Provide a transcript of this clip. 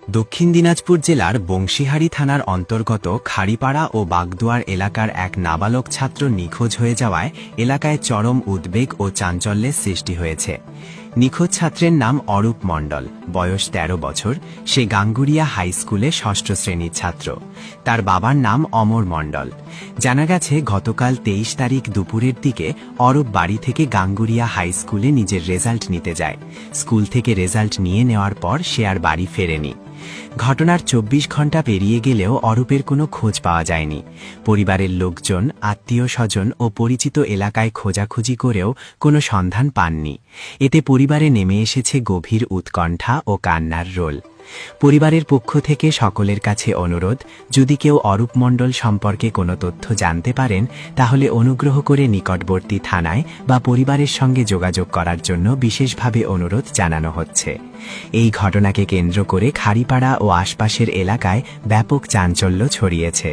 দক্ষিণ দিনাজপুর জেলার বংশীহারি থানার অন্তর্গত খাড়িপাড়া ও বাগদুয়ার এলাকার এক নাবালক ছাত্র নিখোঁজ হয়ে যাওয়ায় এলাকায় চরম উদ্বেগ ও চাঞ্চল্যের সৃষ্টি হয়েছে। নিখোঁজ ছাত্রের নাম অরূপ মণ্ডল, বয়স ১৩ বছর। সে গাঙ্গুরিয়া হাই স্কুলে ষষ্ঠ শ্রেণীর ছাত্র। তার বাবার নাম অমর মণ্ডল। জানা গেছে, গতকাল ২৩ তারিখ দুপুরের দিকে অরূপ বাড়ি থেকে গাঙ্গুরিয়া হাই স্কুলে নিজের রেজাল্ট নিতে যায়। স্কুল থেকে রেজাল্ট নিয়ে নেওয়ার পর সে আর বাড়ি ফেরেনি। ঘটনার ২৪ ঘণ্টা পেরিয়ে গেলেও অরূপের কোনো খোঁজ পাওয়া যায়নি। পরিবারের লোকজন, আত্মীয় স্বজন ও পরিচিত এলাকায় খোঁজাখুঁজি করেও কোনো সন্ধান পাননি। এতে পরিবারে নেমে এসেছে গভীর উৎকণ্ঠা ও কান্নার রোল। পরিবারের পক্ষ থেকে সকলের কাছে অনুরোধ, যদি কেউ অরূপ মণ্ডল সম্পর্কে কোনো তথ্য জানতে পারেন তাহলে অনুগ্রহ করে নিকটবর্তী থানায় বা পরিবারের সঙ্গে যোগাযোগ করার জন্য বিশেষভাবে অনুরোধ জানানো হচ্ছে। এই ঘটনাকে কেন্দ্র করে খাড়িপাড়া ও আশপাশের এলাকায় ব্যাপক চাঞ্চল্য ছড়িয়েছে।